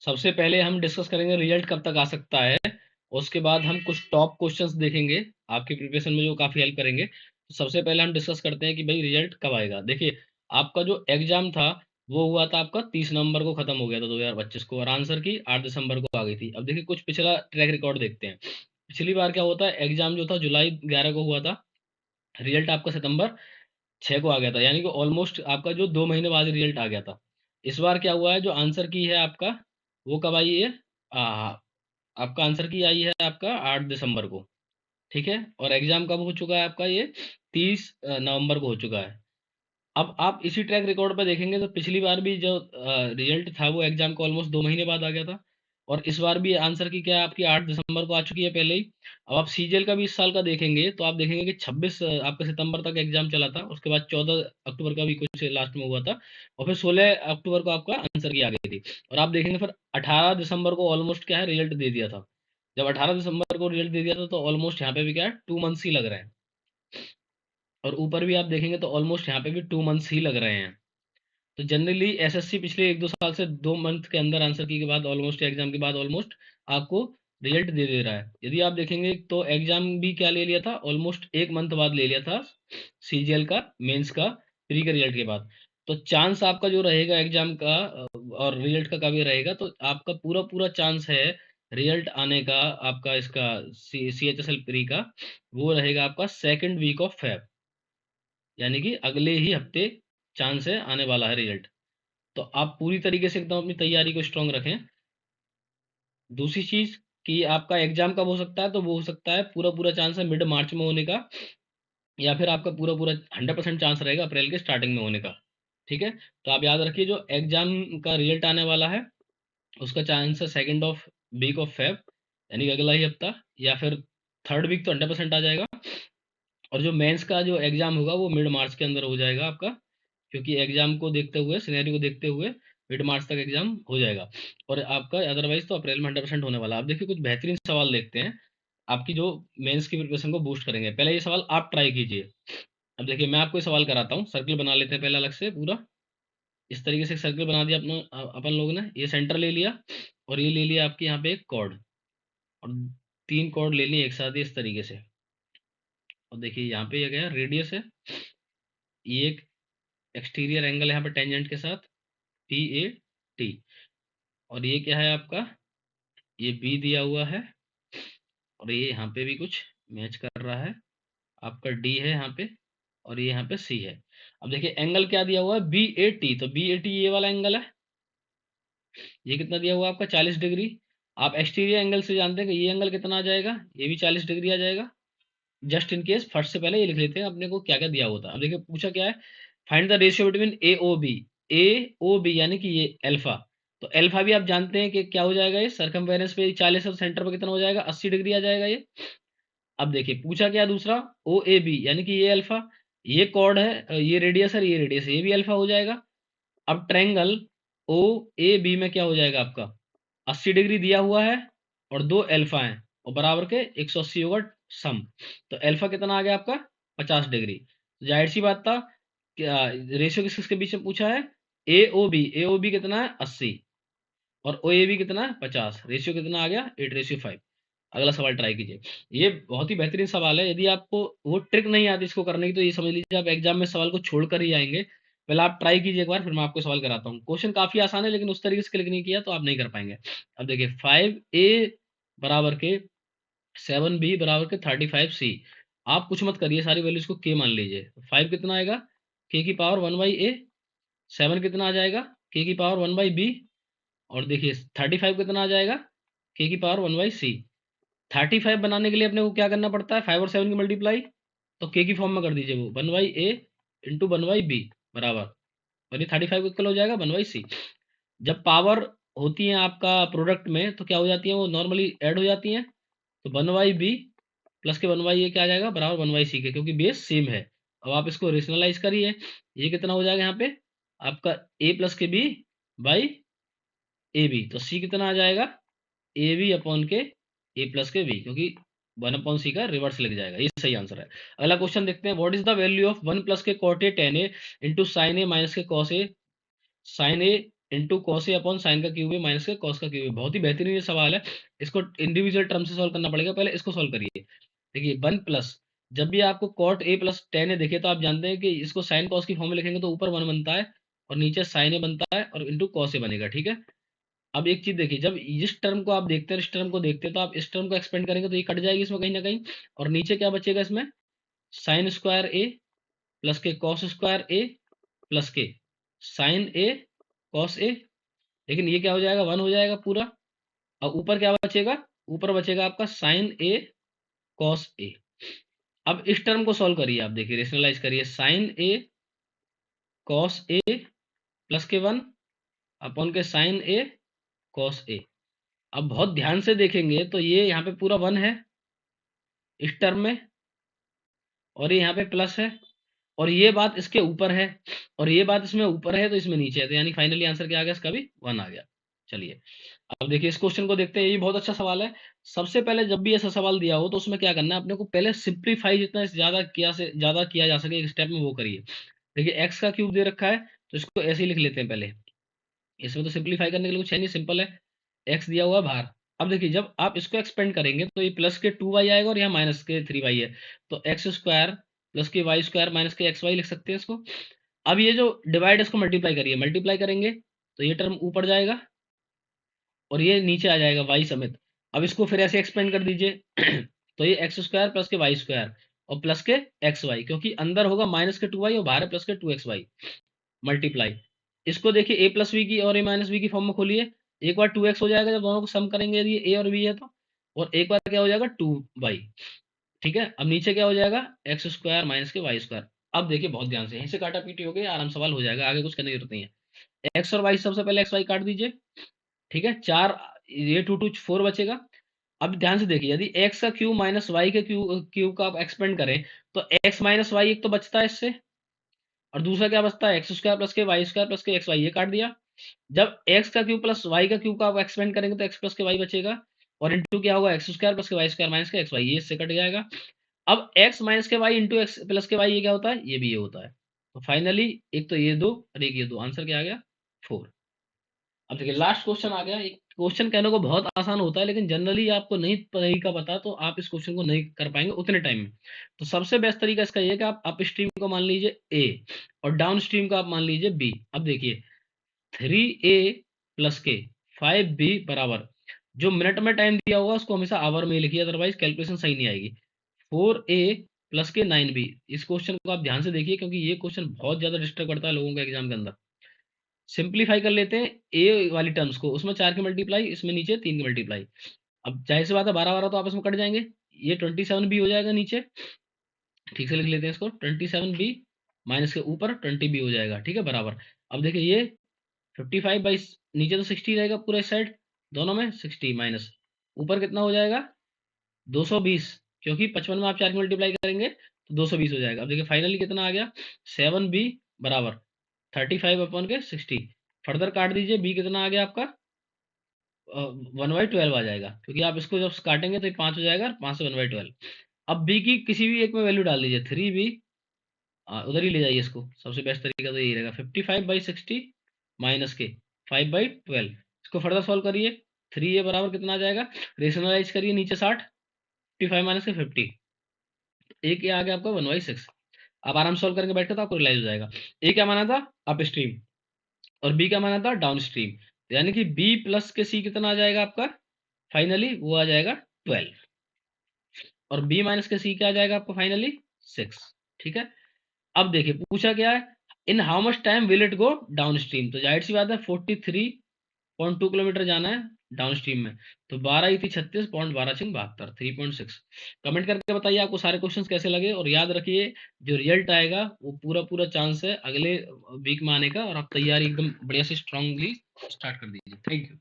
सबसे पहले हम डिस्कस करेंगे रिजल्ट कब तक आ सकता है। उसके बाद हम कुछ टॉप क्वेश्चंस देखेंगे आपके प्रिपरेशन में जो काफ़ी हेल्प करेंगे। तो सबसे पहले हम डिस्कस करते हैं कि भाई रिजल्ट कब आएगा। देखिए, आपका जो एग्जाम था वो हुआ था, आपका 30 नवंबर को खत्म हो गया था 2025 को, और आंसर की 8 दिसंबर को आ गई थी। अब देखिए कुछ पिछला ट्रैक रिकॉर्ड देखते हैं। पिछली बार क्या होता है, एग्जाम जो था जुलाई 11 को हुआ था, रिजल्ट आपका सितंबर 6 को आ गया था, यानी कि ऑलमोस्ट आपका जो 2 महीने बाद रिजल्ट आ गया था। इस बार क्या हुआ है, जो आंसर की है आपका वो कब आई है, आपका आंसर की आई है आपका 8 दिसंबर को। ठीक है, और एग्जाम कब हो चुका है आपका, ये 30 नवंबर को हो चुका है। अब आप इसी ट्रैक रिकॉर्ड पे देखेंगे तो पिछली बार भी जो रिजल्ट था वो एग्जाम को ऑलमोस्ट 2 महीने बाद आ गया था, और इस बार भी आंसर की क्या है आपकी 8 दिसंबर को आ चुकी है पहले ही। अब आप सीजीएल का भी इस साल का देखेंगे तो आप देखेंगे कि 26 आपका सितंबर तक एग्जाम चला था, उसके बाद 14 अक्टूबर का भी कुछ लास्ट में हुआ था, और फिर 16 अक्टूबर को आपका आंसर की आ गई थी। और आप देखेंगे फिर 18 दिसंबर को ऑलमोस्ट क्या है रिजल्ट दे दिया था। जब 18 दिसंबर को रिजल्ट दे दिया था तो ऑलमोस्ट यहाँ पे भी क्या है 2 मंथ्स ही लग रहे हैं, और ऊपर भी आप देखेंगे तो ऑलमोस्ट यहाँ पे भी 2 मंथ्स ही लग रहे हैं। तो जनरली एसएससी पिछले 1-2 साल से 2 मंथ के अंदर आंसर की के बाद ऑलमोस्ट एग्जाम के बाद ऑलमोस्ट आपको रिजल्ट दे दे रहा है। यदि आप देखेंगे तो एग्जाम भी क्या ले लिया था, ऑलमोस्ट 1 मंथ बाद ले लिया था सीजीएल का, मेंस का, प्री के रिजल्ट के बाद। तो चांस आपका जो रहेगा एग्जाम का और रिजल्ट का भी रहेगा, तो आपका पूरा पूरा चांस है रिजल्ट आने का आपका इसका CHSL प्री का, वो रहेगा आपका 2nd वीक ऑफ फेब, यानी कि अगले ही हफ्ते चांस है आने वाला है रिजल्ट। तो आप पूरी तरीके से एकदम अपनी तैयारी को स्ट्रांग रखें। दूसरी चीज कि आपका एग्जाम कब हो सकता है, तो वो हो सकता है पूरा पूरा चांस है मिड मार्च में होने का, या फिर आपका पूरा पूरा 100% चांस रहेगा अप्रैल के स्टार्टिंग में होने का। ठीक है, तो आप याद रखिए जो एग्जाम का रिजल्ट आने वाला है उसका चांस है 2nd वीक ऑफ फेब, यानी कि अगला ही हफ्ता, या फिर 3rd वीक तो 100% आ जाएगा। और जो मेंस का जो एग्जाम होगा वो मिड मार्च के अंदर हो जाएगा आपका, क्योंकि एग्जाम को देखते हुए, सिनेरियो को देखते हुए मिड मार्च तक एग्जाम हो जाएगा। और आपका अदरवाइज तो अप्रैल में 100% होने वाला है। अब देखिए कुछ बेहतरीन सवाल देखते हैं आपकी जो मेंस की प्रिपरेशन को बूस्ट करेंगे। पहले ये सवाल आप ट्राई कीजिए। अब देखिए मैं आपको ये सवाल कराता हूँ, सर्कल बना लेते हैं पहले अलग से पूरा। इस तरीके से सर्कल बना दिया अपना अपन लोगों ने, ये सेंटर ले लिया, और ये ले लिया आपके यहाँ पे एक कॉर्ड, और 3 कॉर्ड ले लिए एक साथ ही इस तरीके से। और देखिए यहाँ पे ये गया रेडियस है, ये एक एक्सटीरियर एंगल है यहाँ पे टेंजेंट के साथ, PAT। और ये क्या है आपका, ये B दिया हुआ है, और ये यहाँ पे भी कुछ मैच कर रहा है, आपका D है यहाँ पे, और ये यहाँ पे C है। अब देखिए एंगल क्या दिया हुआ है, BAT, तो BAT ये वाला एंगल है, ये कितना दिया हुआ है आपका 40 डिग्री। आप एक्सटीरियर एंगल से जानते हैं कि ये एंगल कितना आ जाएगा, ये भी 40 डिग्री आ जाएगा। जस्ट इन केस फर्स्ट से पहले ये लिख लेते हैं अपने को क्या क्या दिया होता है। अब देखिए पूछा क्या है, find the ratio between A O B यानी कि ये अल्फा। तो अल्फा भी आप जानते हैं कि क्या हो जाएगा, ये सरकमफेरेंस पे 40 और सेंटर पर कितना हो जाएगा, 80 डिग्री आ जाएगा ये। अब देखिए पूछा क्या दूसरा, OAB यानी कि ये अल्फा, ये कॉर्ड है, ये रेडियस है, ये रेडियस है, ये भी अल्फा हो जाएगा। अब ट्रायंगल OAB में क्या हो जाएगा आपका, 80 डिग्री दिया हुआ है, और 2 अल्फा है, और बराबर के 180 होगा सम। तो अल्फा कितना आ गया आपका 50 डिग्री। तो जाहिर सी बात था, क्या रेशियो किस किसके बीच में पूछा है, ए ओ बी कितना है 80, और OAB कितना है 50, रेशियो कितना आ गया 8:5। अगला सवाल ट्राई कीजिए। ये बहुत ही बेहतरीन सवाल है, यदि आपको वो ट्रिक नहीं आती इसको करने की तो ये समझ लीजिए आप एग्जाम में सवाल को छोड़ कर ही आएंगे। पहले आप ट्राई कीजिए एक बार, फिर मैं आपको सवाल कराता हूँ। क्वेश्चन काफी आसान है, लेकिन उस तरीके से क्लिक नहीं किया तो आप नहीं कर पाएंगे। अब देखिए 5A बराबर के 7B बराबर के 35C। आप कुछ मत करिए, सारी वैल्यूज को के मान लीजिए। 5 कितना आएगा, के की पावर 1/A। 7 कितना आ जाएगा, के की पावर 1/B। और देखिए 35 कितना आ जाएगा, के की पावर 1/C। 35 बनाने के लिए अपने को क्या करना पड़ता है, 5 और 7 की मल्टीप्लाई, तो के की फॉर्म में कर दीजिए वो 1/A इंटू 1/B बराबर, और ये 35 इक्वल हो जाएगा 1/C। जब पावर होती है आपका प्रोडक्ट में तो क्या हो जाती है, वो नॉर्मली ऐड हो जाती हैं। तो 1/B प्लस के 1/A क्या आ जाएगा, बराबर 1/C के, क्योंकि बेस सेम है। अब आप इसको रेशनलाइज करिए, ये कितना हो जाएगा यहाँ पे आपका A प्लस के B बाई AB, तो C कितना आ जाएगा, AB अपॉन के A प्लस के B, क्योंकि 1/C का रिवर्स लग जाएगा, ये सही आंसर है। अगला क्वेश्चन देखते हैं, what is the value of 1 plus K cot A tan A into sin A minus K cos A sin A into cos A upon sin का cube A minus K cos का cube A. बहुत ही बेहतरीन ये सवाल है, इसको individual term से सॉल्व करना पड़ेगा, पहले इसको सॉल्व करिए। देखिए 1 प्लस, जब भी आपको कॉट ए प्लस टेन ए देखे तो आप जानते हैं कि इसको साइन कॉस की फॉर्म में लिखेंगे तो ऊपर 1 बनता है और नीचे साइन ए बनता है और इंटू कॉस ए बनेगा, ठीक है। अब एक चीज देखिए, जब इस टर्म को आप देखते हैं, इस टर्म को देखते हैं, तो आप इस टर्म को एक्सपेंड करेंगे तो ये कट जाएगी इसमें कहीं ना कहीं, और नीचे क्या बचेगा इसमें, साइन स्क्वायर ए प्लस के कॉस स्क्वायर ए प्लस के साइन ए कॉस ए। लेकिन ये क्या हो जाएगा, 1 हो जाएगा पूरा। और ऊपर क्या बचेगा, ऊपर बचेगा आपका साइन ए कॉस ए। अब इस टर्म को सॉल्व करिए, आप देखिए रेशनलाइज करिए, sign A cos A plus के 1 अपॉन के साइन ए कॉस ए। अब बहुत ध्यान से देखेंगे तो ये यहाँ पे पूरा 1 है इस टर्म में, और ये यहाँ पे प्लस है, और ये बात इसके ऊपर है, और ये बात इसमें ऊपर है तो इसमें नीचे है, तो यानी फाइनली आंसर क्या आ गया इसका भी 1 आ गया। चलिए अब देखिए इस क्वेश्चन को देखते हैं, ये बहुत अच्छा सवाल है। सबसे पहले जब भी ऐसा सवाल दिया हो तो उसमें क्या करना है, अपने को पहले सिंप्लीफाई जितना ज्यादा किया जा सके एक स्टेप में वो करिए। देखिए एक्स का क्यूब दे रखा है तो इसको ऐसे ही लिख लेते हैं पहले, इसमें तो सिंप्लीफाई करने के लिए कुछ है नहीं, सिंपल है। एक्स दिया हुआ है बाहर। अब देखिए जब आप इसको एक्सपेंड करेंगे तो ये प्लस के 2y आएगा और यहाँ माइनस के 3y है, तो एक्स स्क्वायर प्लस के वाई स्क्वायर माइनस के एक्स वाई लिख सकते हैं इसको। अब ये जो डिवाइड इसको मल्टीप्लाई करिए, मल्टीप्लाई करेंगे तो ये टर्म ऊपर जाएगा और ये नीचे आ जाएगा वाई समेत। अब इसको फिर ऐसे एक्सपेंड कर दीजिए तो ये एक्स स्क्वायर प्लस के वाई स्क्वायर और प्लस के एक्स वाई, क्योंकि अंदर होगा माइनस के 2y और बाहर है प्लस के 2xy मल्टीप्लाई। इसको देखिए ए प्लस वी की और ए माइनस वी की फॉर्म में खोलिए, एक बार 2x हो जाएगा जब दोनों को सम करेंगे यदि ए और बी है तो, और एक बार क्या हो जाएगा 2y, ठीक है। अब नीचे क्या हो जाएगा, एक्स स्क्वायर माइनस के वाई स्क्वायर। अब देखिए बहुत ध्यान से, यहीं से काटा पीटी हो गई, आराम सवाल हो जाएगा, आगे कुछ करने की जरूरत नहीं है। एक्स और वाई, सबसे पहले एक्स वाई काट दीजिए, ठीक है। 4, ये 2 2 4 बचेगा। अब ध्यान से देखिए, यदि एक्स का क्यूब माइनस वाई के क्यूब का आप एक्सपेंड करें तो एक्स माइनस वाई एक तो बचता है इससे, और दूसरा क्या बचता है, एक्स स्क्वायर प्लस के वाई स्क्वायर प्लस के एक्स वाई, ये काट दिया। जब एक्स का क्यूब प्लस वाई का क्यूब का आप एक्सपेंड करेंगे तो एक्स प्लस के वाई बचेगा, और इंटू क्या होगा, एक्स स्क्वायर प्लस के वाई स्क्वायर माइनस के एक्स वाई, ये इससे कट जाएगा। अब एक्स माइनस के वाई इंटू एक्स प्लस के वाई, ये क्या होता है, ये भी ये होता है। तो फाइनली एक तो ये दो और एक ये दो, आंसर क्या आ गया 4। अब देखिए लास्ट क्वेश्चन आ गया। एक क्वेश्चन कहने को बहुत आसान होता है, लेकिन जनरली आपको नहीं तरीका पता तो आप इस क्वेश्चन को नहीं कर पाएंगे उतने टाइम में। तो सबसे बेस्ट तरीका इसका ये है कि आप अप स्ट्रीम को मान लीजिए ए और डाउन स्ट्रीम को आप मान लीजिए बी। अब देखिए 3a प्लस के 5b बराबर, जो मिनट में टाइम दिया होगा उसको हमेशा आवर में लिखिए, अदरवाइज कैलकुलेशन सही नहीं आएगी। 4a प्लस के 9b, इस क्वेश्चन को आप ध्यान से देखिए क्योंकि ये क्वेश्चन बहुत ज्यादा डिस्टर्ब करता है लोगों को एग्जाम के अंदर। सिंप्लीफाई कर लेते हैं ए वाली टर्म्स को, उसमें 4 की मल्टीप्लाई, इसमें नीचे 3 की मल्टीप्लाई। अब जाहिर सी बात है 12 12 तो आपस में कट जाएंगे, ये 27b हो जाएगा नीचे, ठीक से लिख लेते हैं इसको, 27b माइनस के ऊपर 20b हो जाएगा, ठीक है बराबर। अब देखिए ये 55 बाई, नीचे तो 60 रहेगा पूरे साइड दोनों में, 60 माइनस ऊपर कितना हो जाएगा 220, क्योंकि 55 में आप 4 की मल्टीप्लाई करेंगे तो 220 हो जाएगा। अब देखिए फाइनली कितना आ गया 7b बराबर 35 अपॉन के 60। फर्दर काट दीजिए, बी कितना आ गया आपका 1/12 आ जाएगा, क्योंकि आप इसको जब काटेंगे तो 5 हो जाएगा, 5 से 1/12। अब बी की किसी भी एक में वैल्यू डाल दीजिए, 3b, उधर ही ले जाइए इसको, सबसे बेस्ट तरीका तो यही रहेगा। 55/60 माइनस के 5/12, इसको फर्दर सॉल्व करिए, 3a बराबर कितना आ जाएगा, रेशनलाइज करिए, नीचे 60, 55 माइनस के 50, ए क्या आ गया आपका 1/6। आप आराम सॉल्व करके बैठे तो आपको रियलाइज हो जाएगा ए क्या माना था अप स्ट्रीम और बी क्या माना था डाउन स्ट्रीम, यानी कि बी प्लस के सी कितना आ जाएगा आपका, फाइनली वो आ जाएगा 12, और बी माइनस के सी क्या आ जाएगा आपको फाइनली 6, ठीक है। अब देखिए पूछा क्या है, in how much time will it go down stream, तो जाहिर सी बात है 43.2 किलोमीटर जाना है डाउन स्ट्रीम में, तो 12 ही थी 36.12 3.6। कमेंट करके बताइए आपको सारे क्वेश्चंस कैसे लगे, और याद रखिए जो रिजल्ट आएगा वो पूरा पूरा चांस है अगले वीक में आने का, और आप तैयारी एकदम बढ़िया से स्ट्रांगली स्टार्ट कर दीजिए। Thank you.